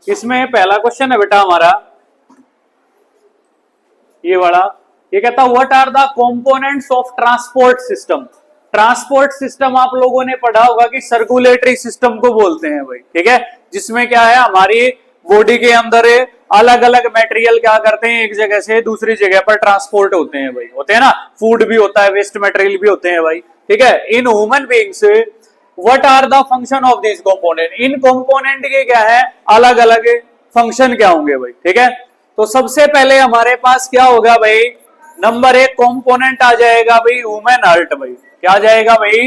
इसमें पहला क्वेश्चन है बेटा हमारा ये वाला, ये कहता what are the components of transport system. Transport system आप लोगों ने पढ़ा होगा कि सर्कुलेटरी सिस्टम को बोलते हैं भाई, ठीक है, जिसमें क्या है हमारी बॉडी के अंदर अलग अलग मटेरियल क्या करते हैं एक जगह से दूसरी जगह पर ट्रांसपोर्ट होते हैं भाई, होते हैं ना, फूड भी होता है, वेस्ट मटेरियल भी होते हैं भाई, ठीक है। In human beings what are the function of this component, इन कंपोनेंट के क्या है अलग अलग फंक्शन क्या होंगे भाई, ठीक है। तो सबसे पहले हमारे पास क्या होगा भाई, नंबर एक कंपोनेंट आ जाएगा भाई ह्यूमन हार्ट भाई, क्या आ जाएगा भाई,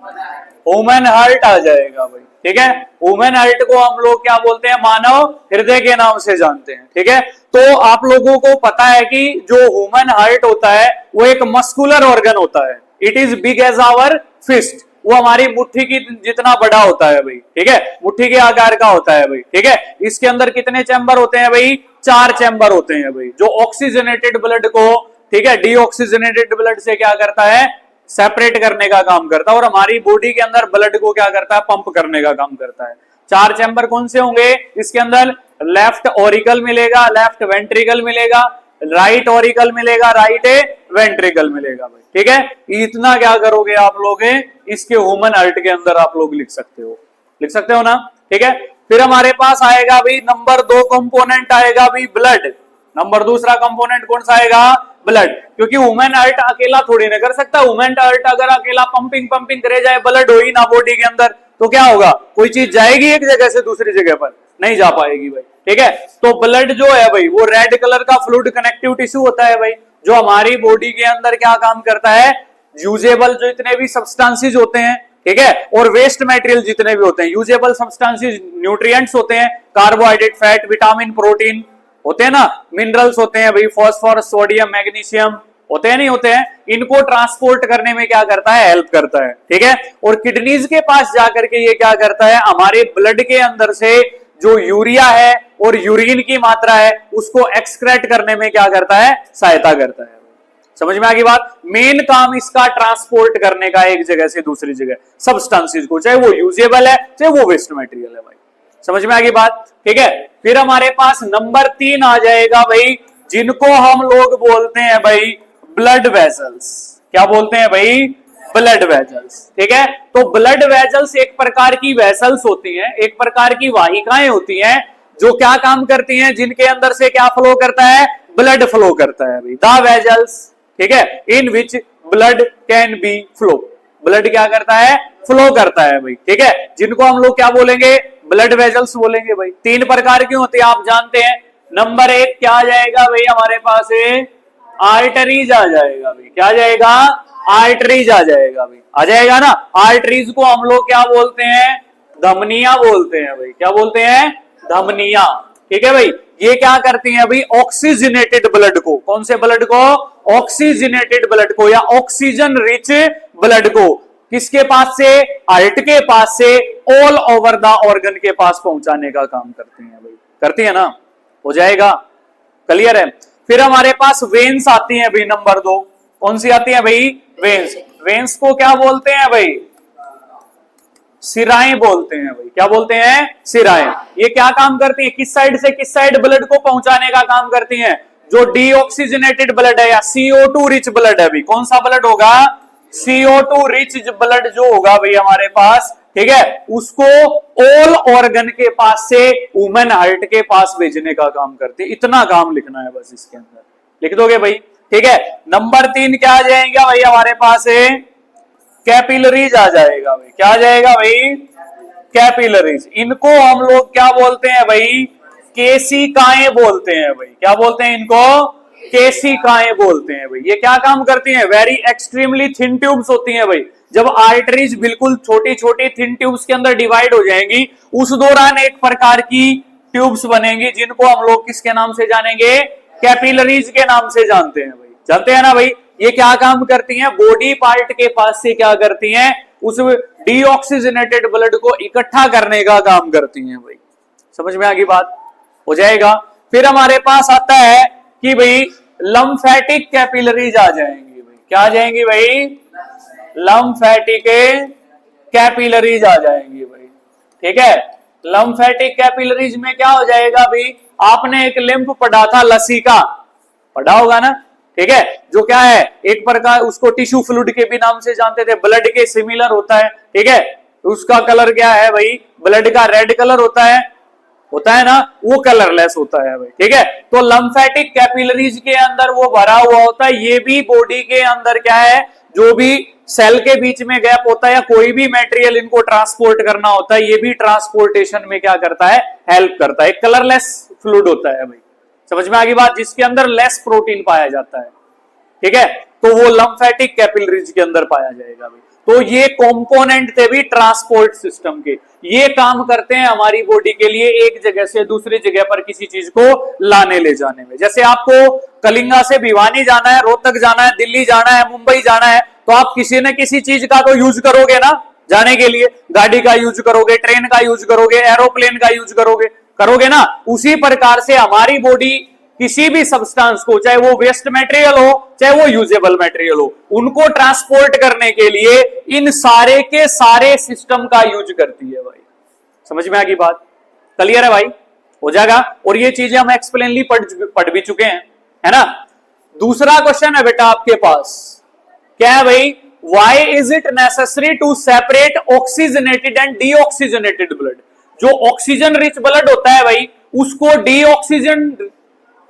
ह्यूमन हार्ट आ जाएगा भाई, ठीक है। ह्यूमन हार्ट को हम लोग क्या बोलते हैं, मानव हृदय के नाम से जानते हैं, ठीक है। तो आप लोगों को पता है कि जो ह्यूमन हार्ट होता है वो एक मस्कुलर ऑर्गन होता है, it is big as our fist, वो हमारी मुट्ठी की जितना बड़ा होता है भाई, ठीक है, मुट्ठी के आकार का होता है भाई, ठीक है। इसके अंदर कितने चैम्बर होते हैं भाई, 4 चैम्बर होते हैं भाई, जो ऑक्सीजनेटेड ब्लड को, ठीक है, डीऑक्सीजनेटेड ब्लड से क्या करता है, सेपरेट करने का काम करता है, और हमारी बॉडी के अंदर ब्लड को क्या करता है, पंप करने का काम करता है। 4 चैम्बर कौन से होंगे इसके अंदर, लेफ्ट ऑरिकल मिलेगा, लेफ्ट वेंट्रिकल मिलेगा, राइट ऑरिकल मिलेगा, राइट वेंट्रिकल मिलेगा भाई, ठीक है। इतना क्या करोगे आप लोग इसके ह्यूमन हार्ट के अंदर आप लोग लिख सकते हो ना, ठीक है। फिर हमारे पास आएगा भाई नंबर 2 कंपोनेंट आएगा भाई ब्लड। नंबर दूसरा कंपोनेंट कौन सा आएगा, ब्लड, क्योंकि ह्यूमन हार्ट अकेला थोड़ी ना कर सकता। ह्यूमन हार्ट अगर अकेला पंपिंग करे जाए, ब्लड हो ही ना बॉडी के अंदर, तो क्या होगा, कोई चीज जाएगी एक जगह से दूसरी जगह पर, नहीं जा पाएगी भाई, ठीक है। तो ब्लड जो है भाई वो रेड कलर का फ्लूइड कनेक्टिव टिश्यू होता है भाई, जो हमारी बॉडी के अंदर क्या काम करता है, यूजेबल जो इतने भी सब्सटेंसेस होते हैं, ठीक है, और वेस्ट मटेरियल जितने भी होते हैं, यूजेबल सब्सटेंसेस न्यूट्रिएंट्स होते हैं, कार्बोहाइड्रेट, फैट, विटामिन, प्रोटीन होते हैं ना, मिनरल्स होते हैं भाई, फास्फोरस, सोडियम, मैग्नीशियम होते हैं, नहीं होते हैं, इनको ट्रांसपोर्ट करने में क्या करता है, हेल्प करता है, ठीक है। और किडनीज के पास जाकर के ये क्या करता है, हमारे ब्लड के अंदर से जो यूरिया है और यूरिन की मात्रा है उसको एक्सक्रेट करने में क्या करता है, सहायता करता है। समझ में आ गई बात, मेन काम इसका ट्रांसपोर्ट करने का एक जगह से दूसरी जगह सब्सटेंसेस को, चाहे वो यूजेबल है चाहे वो वेस्ट मटेरियल है भाई, समझ में आ गई बात, ठीक है। फिर हमारे पास नंबर 3 आ जाएगा भाई, जिनको हम लोग बोलते हैं भाई ब्लड वेसल्स। क्या बोलते हैं भाई, ब्लड वेसल्स, ठीक है। तो ब्लड वेसल्स एक प्रकार की वेसल्स होती हैं, एक प्रकार की वाहिकाएं होती हैं जो क्या काम करती हैं, जिनके अंदर से क्या फ्लो करता है, ब्लड फ्लो करता है भाई, द वेसल्स, ठीक है, in which blood can be flow, blood क्या करता है, फ्लो करता है भाई, ठीक है, जिनको हम लोग क्या बोलेंगे, ब्लड वेसल्स बोलेंगे भाई। 3 प्रकार की होती है आप जानते हैं। नंबर 1 क्या आ जाएगा भाई हमारे पास, आर्टरीज आ जाएगा भाई, क्या आ जाएगा, आर्टरीज आ जाएगा भाई, आ जाएगा ना। आर्टरीज को हम लोग क्या बोलते हैं, धमनियां बोलते हैं भाई, क्या बोलते हैं, धमनियां, ठीक है भाई। ये क्या करती हैं भाई, ऑक्सीजनेटेड ब्लड को, कौन से ब्लड को, ऑक्सीजनेटेड ब्लड को या ऑक्सीजन रिच ब्लड को किसके पास से, हार्ट के पास से ऑल ओवर द ऑर्गन के पास पहुंचाने का काम करती हैं भाई, करती है ना, हो जाएगा, क्लियर है। फिर हमारे पास वेन्स आती हैं भाई, नंबर 2 कौन सी आती है भाई, वेन्स। वेन्स को क्या बोलते हैं भाई, सिराएं बोलते हैं भाई, क्या बोलते हैं, सिराएं। ये क्या काम करती हैं, किस साइड से किस साइड ब्लड को पहुंचाने का काम करती हैं, जो डीऑक्सीजनेटेड ब्लड है या CO2 रिच ब्लड है भाई, कौन सा ब्लड होगा, CO2 रिच ब्लड जो होगा भाई हमारे पास, ठीक है, उसको ऑल ऑर्गन के पास से ह्यूमन हार्ट के पास भेजने का काम करती है। इतना काम लिखना है बस, इसके अंदर लिख दोगे भाई, ठीक है। नंबर 3 क्या आ जाएगा भाई हमारे पास, कैपिलरीज आ जाएगा भाई, क्या आ जाएगा भाई, कैपिलरीज। इनको हम लोग क्या बोलते हैं भाई, केशिकाएं बोलते हैं भाई, क्या बोलते हैं इनको, केशिकाएं बोलते हैं भाई। ये क्या काम करती हैं, वेरी एक्सट्रीमली थिन ट्यूब्स होती हैं भाई। जब आर्टरीज बिल्कुल छोटी छोटी थिन ट्यूब्स के अंदर डिवाइड हो जाएंगी, उस दौरान एक प्रकार की ट्यूब्स बनेंगी, जिनको हम लोग किसके नाम से जानेंगे, कैपिलरीज के नाम से जानते हैं भाई, जानते हैं ना भाई। ये क्या काम करती हैं, बॉडी पार्ट के पास से क्या करती हैं, उस डीऑक्सीजनेटेड ब्लड को इकट्ठा करने का काम करती हैं भाई, समझ में आ गई बात, हो जाएगा। फिर हमारे पास आता है कि भाई लम्फेटिक कैपिलरीज आ जाएंगी भाई, क्या आ जाएंगी भाई, लम्फेटिक कैपिलरीज आ जाएंगी भाई, ठीक है। लम्फेटिक कैपिलरीज में क्या हो जाएगा भाई, आपने एक लिम्फ पढ़ा था लसीका, पढ़ा होगा ना, ठीक है, जो क्या है एक प्रकार उसको टिश्यू फ्लूइड के भी नाम से जानते थे, ब्लड के सिमिलर होता है, ठीक है, उसका कलर क्या है भाई, ब्लड का रेड कलर होता है ना, वो कलरलेस होता है भाई, ठीक है। तो लम्फेटिक कैपिलरीज के अंदर वो भरा हुआ होता है, ये भी बॉडी के अंदर क्या है, जो भी सेल के बीच में गैप होता है या कोई भी मटेरियल इनको ट्रांसपोर्ट करना होता है, ये भी ट्रांसपोर्टेशन में क्या करता है, हेल्प करता है। एक कलरलेस फ्लूइड होता है भाई, समझ में आ गई बात, जिसके अंदर लेस प्रोटीन पाया जाता है, ठीक है, तो वो लम्फेटिक कैपिलरीज के अंदर पाया जाएगा भाई। तो ये कंपोनेंट थे भी ट्रांसपोर्ट सिस्टम के, ये काम करते हैं हमारी बॉडी के लिए एक जगह से दूसरी जगह पर किसी चीज को लाने ले जाने में। जैसे आपको कलिंगा से भिवानी जाना है, रोहतक जाना है, दिल्ली जाना है, मुंबई जाना है, तो आप किसी न किसी चीज का तो यूज करोगे ना जाने के लिए, गाड़ी का यूज करोगे, ट्रेन का यूज करोगे, एरोप्लेन का यूज करोगे ना। उसी प्रकार से हमारी बॉडी किसी भी सब्सटेंस को, चाहे वो वेस्ट मटेरियल हो चाहे वो यूजेबल मटेरियल हो, उनको ट्रांसपोर्ट करने के लिए इन सारे के सारे सिस्टम का यूज करती है भाई। समझ में आ गई बात, क्लियर है भाई, हो जाएगा। और ये चीजें हम एक्सप्लेनली पढ़ भी चुके हैं, है ना। दूसरा क्वेश्चन है बेटा आपके पास, क्या है भाई, why is it necessary to separate oxygenated and deoxygenated blood. जो ऑक्सीजन रिच ब्लड होता है भाई, उसको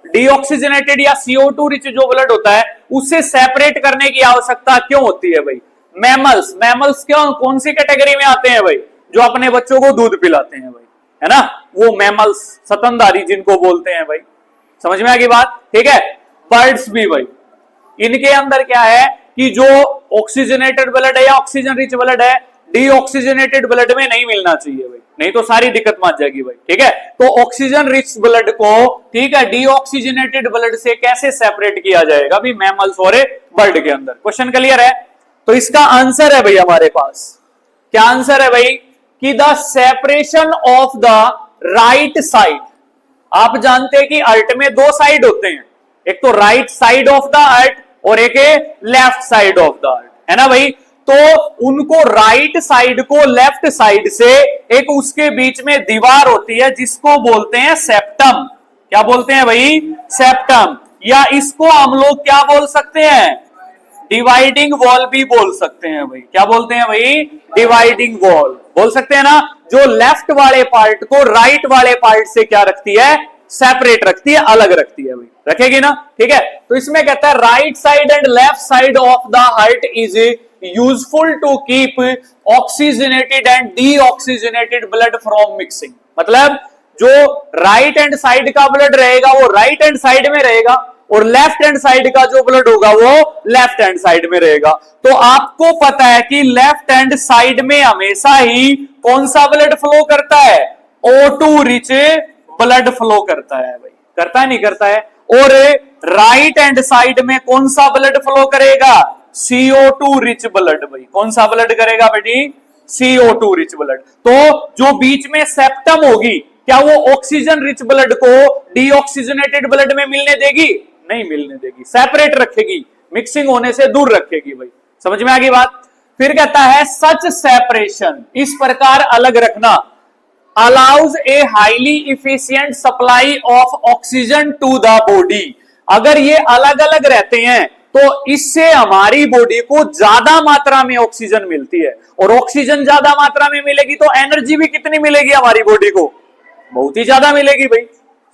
डीऑक्सीजनेटेड या CO2 रिच जो ब्लड होता है उससे सेपरेट करने की आवश्यकता क्यों होती है भाई। मैमल्स क्यों, कौन सी कैटेगरी में आते हैं भाई, जो अपने बच्चों को दूध पिलाते हैं भाई, है ना, वो मैमल्स, स्तनधारी जिनको बोलते हैं भाई। समझ में आ गई बात, ठीक है। बर्ड्स भी भाई, इनके अंदर क्या है कि जो ऑक्सीजनेटेड ब्लड है या ऑक्सीजन रिच ब्लड है, डीऑक्सीजनेटेड ब्लड में नहीं मिलना चाहिए भाई, नहीं तो सारी दिक्कत मच जाएगी भाई, ठीक है। तो ऑक्सीजन रिच ब्लड को, ठीक है, डीऑक्सीजनेटेड ब्लड से कैसे सेपरेट किया जाएगा भी मैमल्स और बर्ड के अंदर। क्वेश्चन क्लियर है। तो इसका आंसर है भाई हमारे पास, क्या आंसर है भाई, कि the separation of the right side. आप जानते हैं कि अर्थ में दो साइड होते हैं, एक तो right side of the earth और एक left side of the earth, है ना भाई। तो उनको राइट साइड को लेफ्ट साइड से एक उसके बीच में दीवार होती है जिसको बोलते हैं सेप्टम। क्या बोलते हैं भाई, सेप्टम, या इसको हम लोग क्या बोल सकते हैं, डिवाइडिंग वॉल भी बोल सकते हैं भाई। क्या बोलते हैं भाई, डिवाइडिंग वॉल बोल सकते हैं ना, जो लेफ्ट वाले पार्ट को राइट वाले पार्ट से क्या रखती है, सेपरेट रखती है, अलग रखती है भाई, रखेगी ना, ठीक है। तो इसमें कहता है right side and left side of the heart is useful to keep oxygenated and deoxygenated blood from mixing. मतलब जो राइट हैंड साइड का ब्लड रहेगा वो राइट हैंड साइड में रहेगा और लेफ्ट हैंड साइड का जो ब्लड होगा वो लेफ्ट हैंड साइड में रहेगा। तो आपको पता है कि लेफ्ट हैंड साइड में हमेशा ही कौन सा ब्लड फ्लो करता है, O2 रिच ब्लड फ्लो करता है भाई, करता है नहीं करता है। और राइट हैंड साइड में कौन सा ब्लड फ्लो करेगा, CO2 रिच ब्लड भाई। कौन सा ब्लड करेगा बेटी, CO2 रिच ब्लड। तो जो बीच में सेप्टम होगी, क्या वो ऑक्सीजन रिच ब्लड को डीऑक्सीजनेटेड ब्लड में मिलने देगी, नहीं मिलने देगी, सेपरेट रखेगी, मिक्सिंग होने से दूर रखेगी भाई। समझ में आ गई बात। फिर कहता है सच सेपरेशन, इस प्रकार अलग रखना, allows a highly efficient supply of oxygen to the body. अगर ये अलग अलग रहते हैं तो इससे हमारी बॉडी को ज्यादा मात्रा में ऑक्सीजन मिलती है, और ऑक्सीजन ज्यादा मात्रा में मिलेगी तो एनर्जी भी कितनी मिलेगी हमारी बॉडी को, बहुत ही ज्यादा मिलेगी भाई।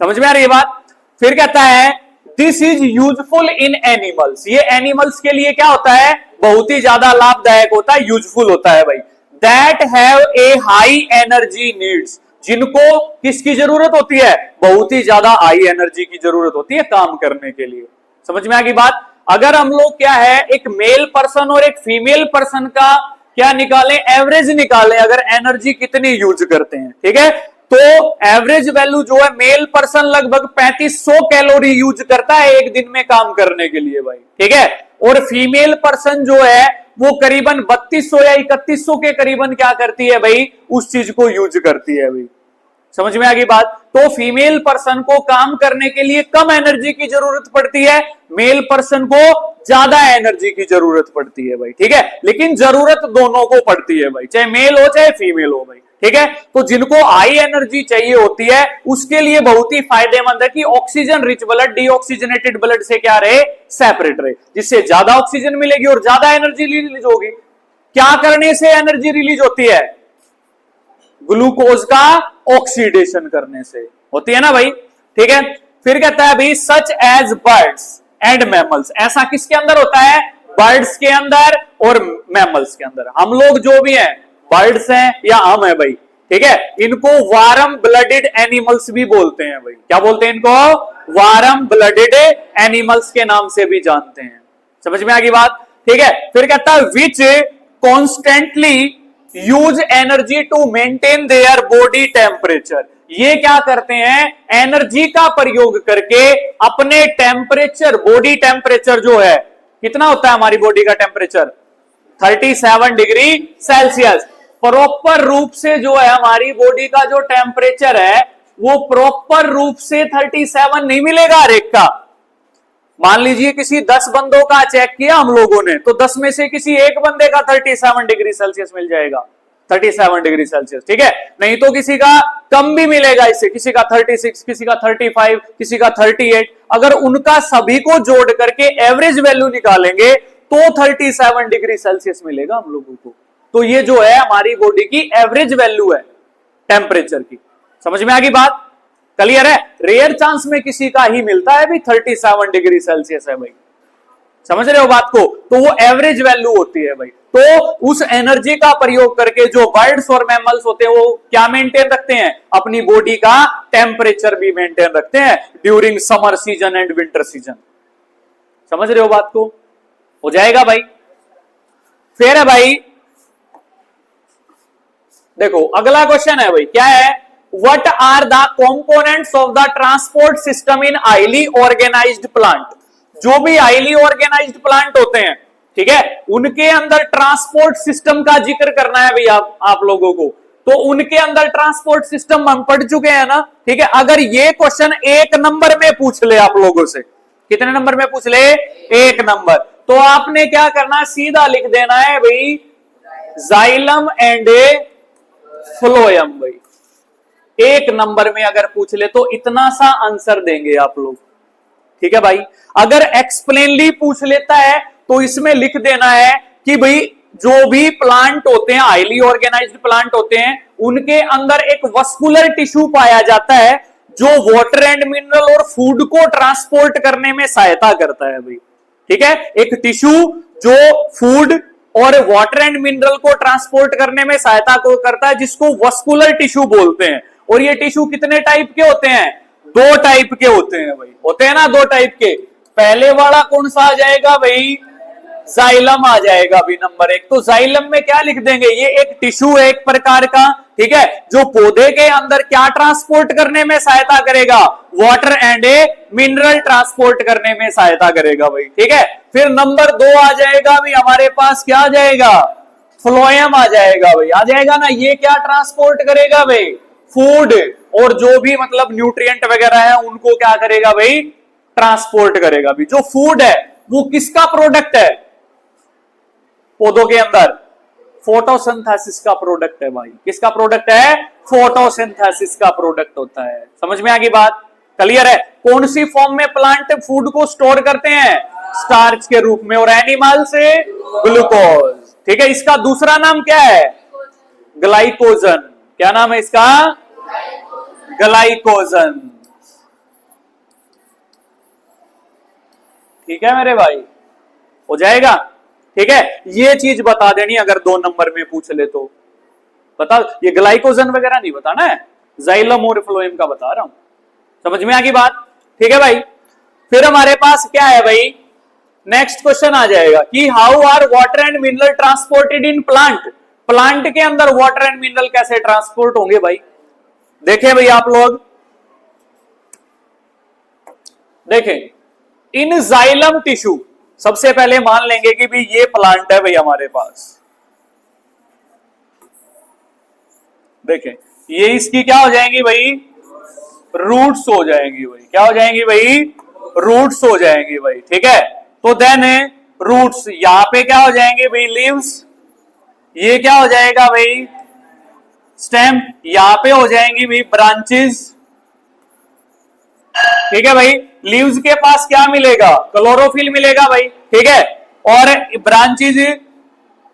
समझ में आ रही है बात। फिर कहता है this is useful in animals, ये एनिमल्स के लिए क्या होता है, बहुत ही ज्यादा लाभदायक होता है, यूजफुल होता है भाई। That have a high energy needs, जिनको किसकी जरूरत होती है, बहुत ही ज्यादा हाई एनर्जी की जरूरत होती है काम करने के लिए। समझ में आ गई बात। अगर हम लोग क्या है एक मेल पर्सन और एक फीमेल पर्सन का क्या निकालें, एवरेज निकालें, अगर एनर्जी कितनी यूज करते हैं, ठीक है, तो एवरेज वैल्यू जो है मेल पर्सन लगभग 3500 कैलोरी यूज करता है एक दिन में काम करने के लिए भाई, ठीक है। और फीमेल पर्सन जो है वो करीबन 3200 या 3100 के करीबन क्या करती है भाई, उस चीज को यूज करती है भाई। समझ में आ गई बात। तो फीमेल पर्सन को काम करने के लिए कम एनर्जी की जरूरत पड़ती है, मेल पर्सन को ज्यादा एनर्जी की जरूरत पड़ती है भाई, ठीक है। लेकिन जरूरत दोनों को पड़ती है भाई, चाहे मेल हो चाहे फीमेल हो भाई, ठीक है। तो जिनको हाई एनर्जी चाहिए होती है उसके लिए बहुत ही फायदेमंद है कि oxygen rich blood deoxygenated blood से क्या रहे, सेपरेट रहे, जिससे ज्यादा ऑक्सीजन मिलेगी और ज्यादा एनर्जी रिलीज होगी। क्या करने से एनर्जी रिलीज होती है? ग्लूकोज का ऑक्सीडेशन करने से होती है ना भाई, ठीक है। फिर कहता है भाई such as birds and mammals, ऐसा किसके अंदर होता है? बर्ड्स के अंदर और मैमल्स के अंदर। हम लोग जो भी हैं, बर्ड्स हैं या हम है भाई, ठीक है, इनको वार्म ब्लडेड एनिमल्स भी बोलते हैं भाई। क्या बोलते हैं इनको? वार्म ब्लडेड एनिमल्स के नाम से भी जानते हैं। समझ में आ गई बात, ठीक है। फिर कहता है which constantly use energy to maintain their body temperature, ये क्या करते हैं? एनर्जी का प्रयोग करके अपने टेम्परेचर, बॉडी टेम्परेचर जो है, कितना होता है हमारी बॉडी का टेम्परेचर? 37 degree Celsius. प्रॉपर रूप से जो है हमारी बॉडी का जो टेम्परेचर है वो प्रॉपर रूप से 37 नहीं मिलेगा हर एक का। मान लीजिए किसी 10 बंदों का चेक किया हम लोगों ने, तो 10 में से किसी एक बंदे का 37 डिग्री सेल्सियस मिल जाएगा, 37 डिग्री सेल्सियस, ठीक है। नहीं तो किसी का कम भी मिलेगा इससे, किसी का 36, किसी का 35, किसी का 38। अगर उनका सभी को जोड़ करके एवरेज वैल्यू निकालेंगे तो 37 डिग्री सेल्सियस मिलेगा हम लोगों को। तो ये जो है हमारी बॉडी की एवरेज वैल्यू है टेम्परेचर की। समझ में आ गई बात, क्लियर है। रेयर चांस में किसी का ही मिलता है भी 37 डिग्री सेल्सियस है भाई, समझ रहे हो बात को। तो वो एवरेज वैल्यू होती है भाई। तो उस एनर्जी का प्रयोग करके जो बर्ड्स और मैमल्स होते हैं वो क्या मेंटेन रखते हैं? अपनी बॉडी का टेम्परेचर भी मेंटेन रखते हैं during summer season and winter season. समझ रहे हो बात को, हो जाएगा भाई। फिर है भाई, देखो अगला क्वेश्चन है भाई, क्या है? What are the components of the transport system in highly organised plant. जो भी हाईली ऑर्गेनाइज्ड प्लांट होते हैं, ठीक है, उनके अंदर ट्रांसपोर्ट सिस्टम का जिक्र करना है भाई आप लोगों को। तो उनके अंदर ट्रांसपोर्ट सिस्टम हम पढ़ चुके हैं ना, ठीक है। अगर ये क्वेश्चन 1 नंबर में पूछ ले आप लोगों से, कितने नंबर में पूछ ले? 1 नंबर। तो आपने क्या करना है? सीधा लिख देना है भाई जाइलम एंड फ्लोएम भाई। 1 नंबर में अगर पूछ ले तो इतना सा आंसर देंगे आप लोग, ठीक है भाई। अगर एक्सप्लेनली पूछ लेता है तो इसमें लिख देना है कि भाई जो भी प्लांट होते हैं, हाईली ऑर्गेनाइज्ड प्लांट होते हैं, उनके अंदर एक वस्कुलर टिश्यू पाया जाता है जो वाटर एंड मिनरल और फूड को ट्रांसपोर्ट करने में सहायता करता है भाई, ठीक है। एक टिश्यू जो फूड और वाटर एंड मिनरल को ट्रांसपोर्ट करने में सहायता को करता है, जिसको वस्कुलर टिश्यू बोलते हैं। और ये टिश्यू कितने टाइप के होते हैं? 2 टाइप के होते हैं भाई, होते हैं ना 2 टाइप के। पहले वाला कौन सा आ जाएगा भाई? जाइलम आ जाएगा भी नंबर 1। तो जाइलम में क्या लिख देंगे? ये एक टिश्यू है एक प्रकार का, ठीक है, जो पौधे के अंदर क्या ट्रांसपोर्ट करने में सहायता करेगा? वाटर एंड मिनरल ट्रांसपोर्ट करने में सहायता करेगा भाई, ठीक है। फिर नंबर 2 आ जाएगा भाई हमारे पास, क्या आ जाएगा? फ्लोएम आ जाएगा भाई, आ जाएगा ना। ये क्या ट्रांसपोर्ट करेगा भाई? फूड और जो भी मतलब न्यूट्रिएंट वगैरह है उनको क्या करेगा भाई? ट्रांसपोर्ट करेगा भी। जो फूड है वो किसका प्रोडक्ट है? पौधों के अंदर फोटोसिंथेसिस का प्रोडक्ट है भाई। किसका प्रोडक्ट है? फोटोसिंथेसिस का प्रोडक्ट होता है। समझ में आ गई बात, क्लियर है। कौन सी फॉर्म में प्लांट फूड को स्टोर करते हैं? स्टार्च के रूप में, और एनिमल से ग्लूकोज, ठीक है। इसका दूसरा नाम क्या है? ग्लाइकोजन। क्या नाम है इसका? ग्लाइकोजन, ठीक है मेरे भाई, हो जाएगा, ठीक है। ये चीज बता देनी अगर 2 नंबर में पूछ ले तो बता। ये ग्लाइकोजन वगैरह नहीं बताना है, जाइलम और फ्लोएम का बता रहा हूं। समझ में आ गई बात, ठीक है भाई। फिर हमारे पास क्या है भाई? नेक्स्ट क्वेश्चन आ जाएगा कि how are water and mineral transported in plant. Plant के अंदर वाटर एंड मिनरल कैसे ट्रांसपोर्ट होंगे भाई? देखें भाई आप लोग, देखें इन जाइलम टिश्यू। सबसे पहले मान लेंगे कि भाई ये प्लांट है भाई हमारे पास, देखें ये इसकी क्या हो जाएंगी भाई? रूट्स हो जाएंगी भाई। क्या हो जाएंगी भाई? रूट्स हो जाएंगी भाई, ठीक है। तो देन रूट्स, यहां पे क्या हो जाएंगे भाई? लीव्स। ये क्या हो जाएगा भाई? स्टेम, यहां पे हो जाएंगी भाई ब्रांचेस, ठीक है भाई। लीव्स के पास क्या मिलेगा, क्लोरोफिल मिलेगा भाई, ठीक है। और ब्रांचेस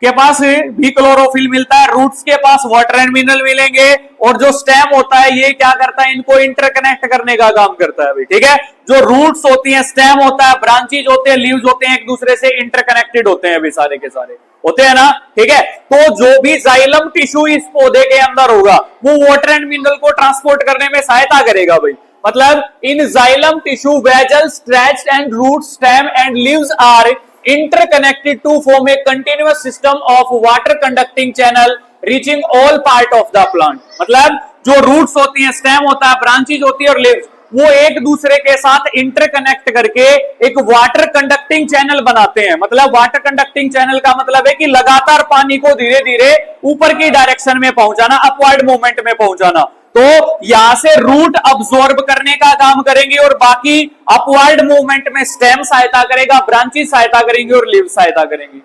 के पास भी क्लोरोफिल मिलता है, रूट्स के पास वाटर एंड मिनरल मिलेंगे, और जो स्टेम होता है ये क्या करता है, इनको इंटरकनेक्ट करने का काम करता है भाई, ठीक है। जो रूट्स होती हैं, स्टेम होता है, ब्रांचेज होते हैं, लीव्स होते हैं, एक दूसरे से इंटरकनेक्टेड होते हैं भाई, सारे के सारे होते हैं ना, ठीक है। तो जो भी जाइलम टिश्यू इस पौधे के अंदर होगा वो वाटर एंड मिनरल को ट्रांसपोर्ट करने में सहायता करेगा भाई। मतलब in xylem tissue vessel stretch and root stem and leaves are interconnected to form a continuous system of water conducting channel reaching all part of the plant। मतलब जो roots होती हैं, स्टेम होता है, ब्रांचेज होती है और लीव्स, वो एक दूसरे के साथ इंटरकनेक्ट करके एक वाटर कंडक्टिंग चैनल बनाते हैं। मतलब वाटर कंडक्टिंग चैनल का मतलब है कि लगातार पानी को धीरे धीरे ऊपर की डायरेक्शन में पहुंचाना, अपवर्ड मूवमेंट में पहुंचाना। तो यहां से रूट अब्सॉर्ब करने का काम करेंगे और बाकी अपवर्ड मूवमेंट में स्टेम सहायता करेगा, ब्रांचेस सहायता करेंगे और लीव सहायता करेंगे।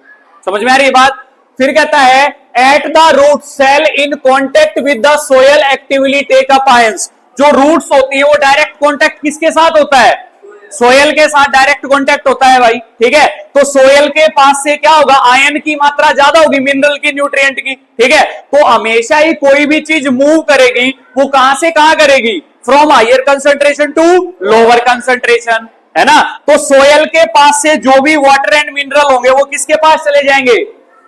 समझ में आ रही बात। फिर कहता है at the root cell in contact with the soil actively take up ions. जो रूट्स होती है वो डायरेक्ट कॉन्टेक्ट किसके साथ होता है, सोयल के साथ डायरेक्ट कांटेक्ट होता है भाई, ठीक है। तो सोयल के पास से क्या होगा, आयन की मात्रा ज्यादा होगी, मिनरल की, न्यूट्रिएंट की, ठीक है। तो हमेशा ही कोई भी चीज मूव करेगी वो कहां से कहां करेगी, from higher concentration to lower concentration, है ना। तो सोयल के पास से जो भी वाटर एंड मिनरल होंगे वो किसके पास चले जाएंगे,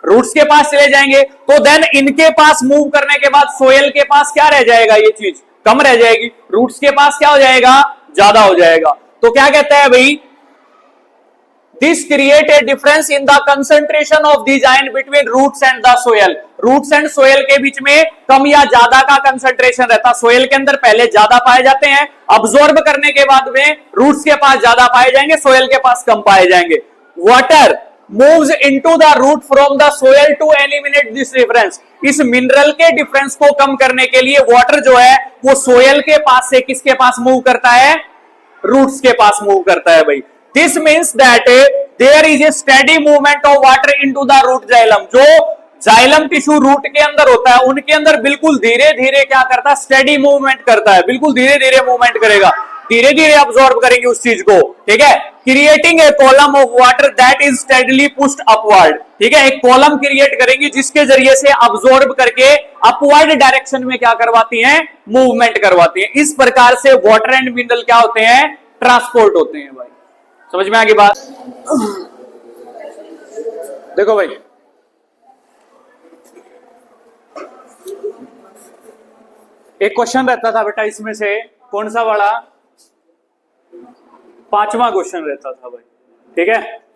रूट्स के पास चले जाएंगे। तो देन इनके पास मूव करने के बाद सोयल के पास क्या रह जाएगा, ये चीज कम रह जाएगी, रूट्स के पास क्या हो जाएगा, ज्यादा हो जाएगा। तो क्या कहता है भाई, this create a difference in the concentration of these ion between roots and the soil. Roots and soil के बीच में कम या ज्यादा का कंसंट्रेशन रहता है। सोयल के अंदर पहले ज्यादा पाए जाते हैं, अब्सॉर्ब करने के बाद में रूट्स के पास ज्यादा पाए जाएंगे, सोयल के पास कम पाए जाएंगे। Water moves into the root from the soil to eliminate this difference. इस मिनरल के डिफरेंस को कम करने के लिए वाटर जो है वो सोयल के पास से किसके पास मूव करता है, रूट्स के पास मूव करता है भाई। This means that there is a steady movement of water into the root xylem. जो जाइलम टिश्यू रूट के अंदर होता है उनके अंदर बिल्कुल धीरे धीरे क्या करता है, स्टेडी मूवमेंट करता है, बिल्कुल धीरे धीरे मूवमेंट करेगा, धीरे धीरे अब्सॉर्ब करेंगे उस चीज को, ठीक है। Creating a column of water that is steadily pushed upward, ठीक है। एक कॉलम क्रिएट करेंगी जिसके जरिए से अब्सॉर्ब करके अपवर्ड डायरेक्शन में क्या करवाती हैं, मूवमेंट करवाती हैं। इस प्रकार से वाटर एंड मिनरल क्या होते हैं, ट्रांसपोर्ट होते हैं भाई। समझ में आ गई बात। देखो भाई, एक क्वेश्चन रहता था बेटा, इसमें से कौन सा वाला, 5वां क्वेश्चन रहता था भाई, ठीक है।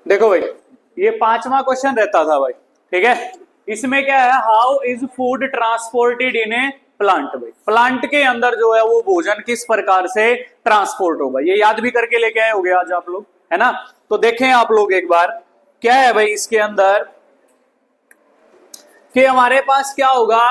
देखो भाई, ये 5वां क्वेश्चन रहता था भाई, ठीक है। इसमें क्या है, how is food transported in A plant. भाई प्लांट के अंदर जो है वो भोजन किस प्रकार से ट्रांसपोर्ट होगा, ये याद भी करके लेके आए होगे आज आप लोग, है ना। तो देखें आप लोग एक बार, क्या है भाई इसके अंदर कि हमारे पास क्या होगा,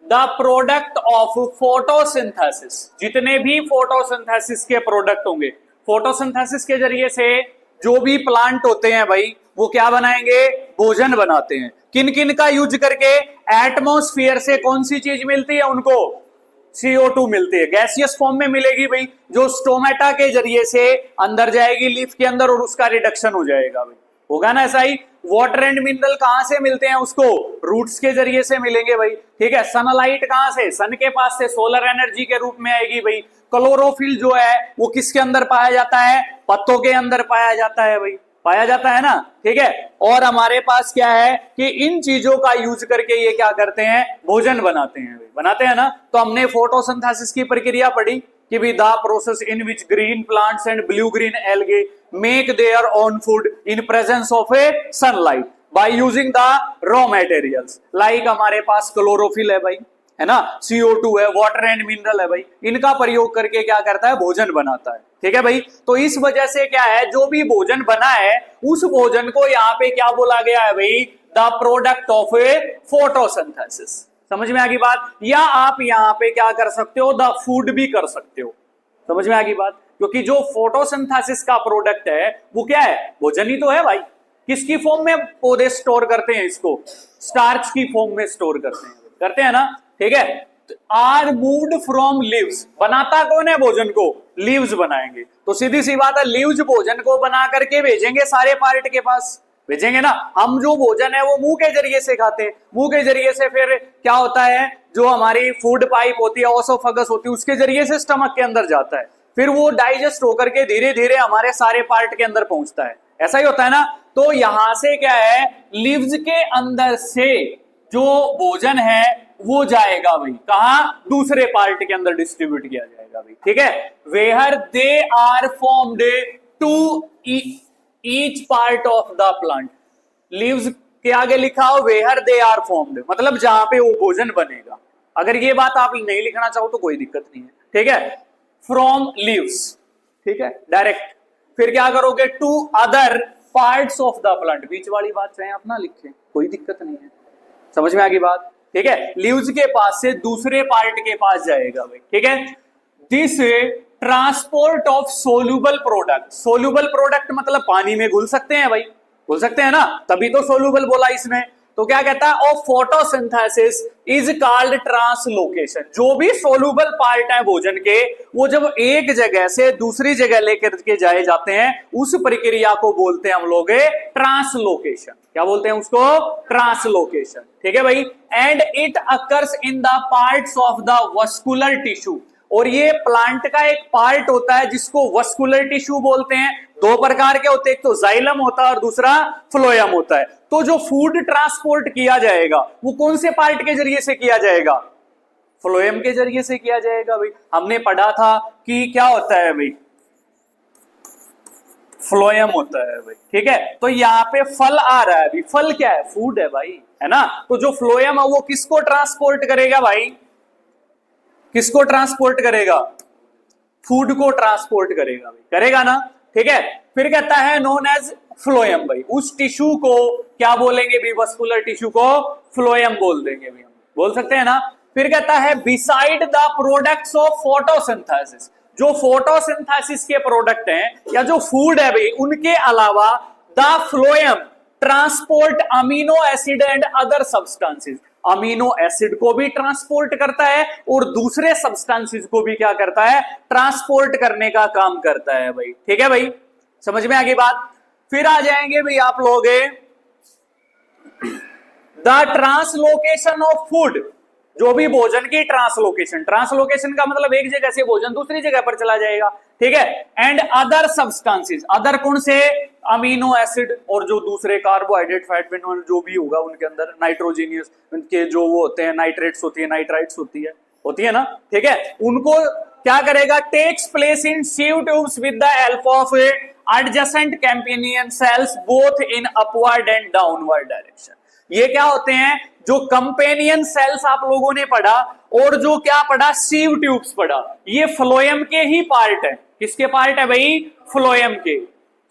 द प्रोडक्ट ऑफ फोटोसिंथेसिस। जितने भी फोटोसिंथेसिस के प्रोडक्ट होंगे, फोटोसिंथेसिस के जरिए से जो भी प्लांट होते हैं भाई वो क्या बनाएंगे, भोजन बनाते हैं। किन किन का यूज करके, एटमॉस्फेयर से कौन सी चीज मिलती है उनको, CO2 मिलती है, गैसियस फॉर्म में मिलेगी भाई, जो स्टोमेटा के जरिए से अंदर जाएगी लीफ के अंदर और उसका रिडक्शन हो जाएगा भाई, होगा ना ऐसा ही। वाटर एंड मिनरल कहां से मिलते हैं उसको, रूट्स के जरिए से मिलेंगे भाई, ठीक है। सनलाइट कहां से, सन के पास से सोलर एनर्जी के रूप में आएगी भाई। क्लोरोफिल जो है वो किसके अंदर पाया जाता है, पत्तों के अंदर पाया जाता है भाई, पाया जाता है ना, ठीक है। और हमारे पास क्या है कि इन चीजों का यूज करके ये क्या करते हैं, भोजन बनाते हैं, बनाते हैं ना। तो हमने फोटोसिंथेसिस की प्रक्रिया पढ़ी कि भी the process in which green plants and blue green algae make their own food in presence of A sunlight by using the raw materials. Like हमारे पास क्लोरोफिल है भाई, है ना, CO2 है, वाटर एंड मिनरल है भाई, इनका प्रयोग करके क्या करता है, भोजन बनाता है, ठीक है भाई। तो इस वजह से क्या है, जो भी भोजन बना है उस भोजन को यहाँ पे क्या बोला गया है भाई, the product of A photosynthesis. समझ में आ गई बात? या आप यहां पे क्या कर सकते हो, द फूड भी कर सकते हो। समझ में आ गई बात? क्योंकि जो फोटोसिंथेसिस का प्रोडक्ट है वो क्या है, भोजन ही तो है भाई। किसकी फॉर्म में पौधे स्टोर करते हैं इसको? स्टार्च की फॉर्म में स्टोर करते हैं ना, ठीक है। आर मूव्ड फ्रॉम लीव्स, बनाता कौन है भोजन को? लीव्स बनाएंगे। तो सीधी सी बात है, लीव्स भोजन को बना करके भेजेंगे सारे पार्ट के पास, भेजेंगे ना। हम जो भोजन है वो मुंह के जरिए से खाते हैं, मुंह के जरिए से फिर क्या होता है, जो हमारी फूड पाइप होती है, ओसोफेगस होती है, उसके जरिए से स्टमक के अंदर जाता है, फिर वो डाइजेस्ट होकर के धीरे धीरे हमारे सारे पार्ट के अंदर पहुंचता है। ऐसा ही होता है ना। तो यहां से क्या है, लीव्स के अंदर से जो भोजन है वो जाएगा भाई कहां? दूसरे पार्ट के अंदर डिस्ट्रीब्यूट किया जाएगा भाई, ठीक है। Where they are formed to each part of the plant. Leaves के आगे लिखा हो वेयर दे आर फॉर्म्ड, मतलब जहां पे वो भोजन बनेगा। अगर ये बात आप नहीं लिखना चाहो तो कोई दिक्कत नहीं है, ठीक है। फ्रॉम लीव्स, ठीक है, डायरेक्ट। फिर क्या करोगे? To other parts of the plant, बीच वाली बात चाहे आप ना लिखें, कोई दिक्कत नहीं है। समझ में आ गई बात? ठीक है। लीव्स के पास से दूसरे पार्ट के पास जाएगा भाई, ठीक है। This transport of soluble product, soluble product मतलब पानी में घुल सकते हैं भाई, घुल सकते हैं ना, तभी तो सोल्यूबल बोला इसमें। तो क्या कहता है, of photosynthesis is called translocation. जो भी सोल्यूबल पार्ट है भोजन के, वो जब एक जगह से दूसरी जगह लेकर के जाए जाते हैं, उस प्रक्रिया को बोलते हैं हम लोग ट्रांसलोकेशन। क्या बोलते हैं उसको? ट्रांसलोकेशन, ठीक है भाई। And it occurs in the parts of the vascular tissue, और ये प्लांट का एक पार्ट होता है जिसको वस्कुलर टिश्यू बोलते हैं। दो प्रकार के होते हैं, एक तो जाइलम होता है और दूसरा फ्लोएम होता है। तो जो फूड ट्रांसपोर्ट किया जाएगा वो कौन से पार्ट के जरिए से किया जाएगा? फ्लोएम के जरिए से किया जाएगा भाई। हमने पढ़ा था कि क्या होता है भाई, फ्लोएम होता है भाई, ठीक है। तो यहाँ पे फल आ रहा है अभी, फल क्या है? फूड है भाई, है ना। तो जो फ्लोएम है वो किसको ट्रांसपोर्ट करेगा भाई? किसको ट्रांसपोर्ट करेगा? फूड को ट्रांसपोर्ट करेगा भाई, करेगा ना, ठीक है। फिर कहता है नोन एज फ्लोएम भाई, उस टिश्यू को क्या बोलेंगे भी? वस्कुलर टिश्यू को फ्लोएम बोल देंगे भी, हम बोल सकते हैं ना। फिर कहता है beside the products of photosynthesis, जो फोटोसिंथेसिस के प्रोडक्ट हैं या जो फूड है भाई, उनके अलावा the phloem transport amino acid and other substances, amino acid को भी ट्रांसपोर्ट करता है और दूसरे सब्सटेंसेस को भी क्या करता है? ट्रांसपोर्ट करने का काम करता है भाई, ठीक है भाई। समझ में आ गई बात? फिर आ जाएंगे भाई आप लोग द ट्रांसलोकेशन ऑफ फूड, जो भी भोजन की ट्रांसलोकेशन, ट्रांसलोकेशन का मतलब एक जगह से भोजन दूसरी जगह पर चला जाएगा, ठीक है। एंड अदर सब्सटेंसेस, अदर कौन से? अमीनो एसिड और जो दूसरे कार्बोहाइड्रेट, फैट, मिनरल जो भी होगा उनके अंदर, नाइट्रोजीनियस के जो वो होते हैं, नाइट्रेट्स होती है, नाइट्राइट्स होती है ना, ठीक है। उनको क्या करेगा? Takes place in sieve tubes with the help of adjacent companion cells both in upward and downward direction. ये क्या होते हैं? जो कंपेनियन सेल्स आप लोगों ने पढ़ा और जो क्या पढ़ा? सीव ट्यूब्स पढ़ा। ये फ्लोएम के ही पार्ट है। किसके पार्ट है भाई? फ्लोएम के।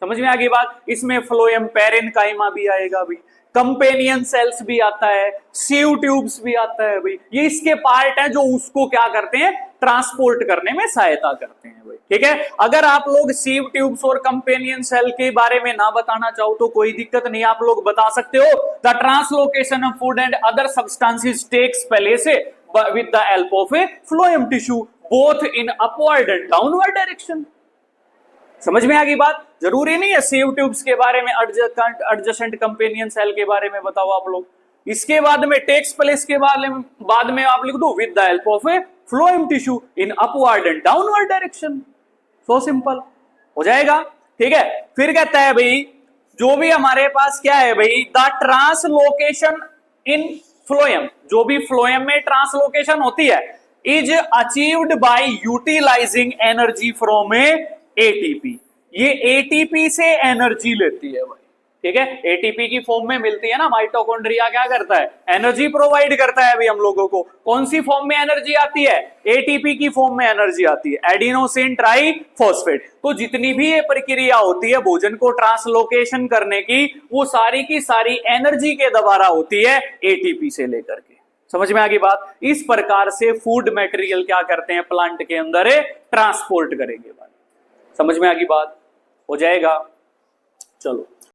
समझ में आ गई बात? इसमें फ्लोएम पैरेनकाइमा भी आएगा भाई, कंपेनियन सेल्स भी आता है, सीव ट्यूब्स भी आता है भाई। ये इसके पार्ट है जो उसको क्या करते हैं? ट्रांसपोर्ट करने में सहायता करते हैं भाई, ठीक है। अगर आप लोग सीव ट्यूब्स और कंपेनियन सेल के बारे में ना बताना चाहो तो कोई दिक्कत नहीं, आप लोग बता सकते हो the translocation of food and other substances takes place with the help of a phloem tissue both in upward and downward direction. समझ में आ गई बात? जरूरी नहीं है सीव ट्यूब्स के बारे में, एडजेसेंट कंपेनियन सेल के बारे में बताओ आप लोग। इसके बाद में टेक्स प्लेस के बाद में आप लिख दो with the help of a phloem tissue in upward and downward direction. So simple हो जाएगा, ठीक है। फिर कहता है भाई जो भी हमारे पास क्या है भाई, द ट्रांसलोकेशन इन फ्लोएम, जो भी फ्लोएम में ट्रांसलोकेशन होती है, is achieved by utilising energy from a ATP. ये एटीपी से एनर्जी लेती है भाई, ठीक है, एटीपी की फॉर्म में मिलती है ना। माइटोकॉन्ड्रिया क्या करता है, एनर्जी प्रोवाइड करता है अभी हम लोगों को। कौन सी फॉर्म में एनर्जी आती है, एटीपी की फॉर्म में एनर्जी आती है, एडिनोसिन ट्राइफॉस्फेट। तो जितनी भी ये प्रक्रिया होती है भोजन को ट्रांसलोकेशन करने की, वो सारी की सारी एनर्जी के द्वारा होती है, एटीपी से लेकर के। समझ में आ गई बात। इस प्रकार से फूड मटेरियल क्या करते हैं प्लांट के अंदर ट्रांसपोर्ट करेंगे। समझ में आ गई बात, हो जाएगा। चलो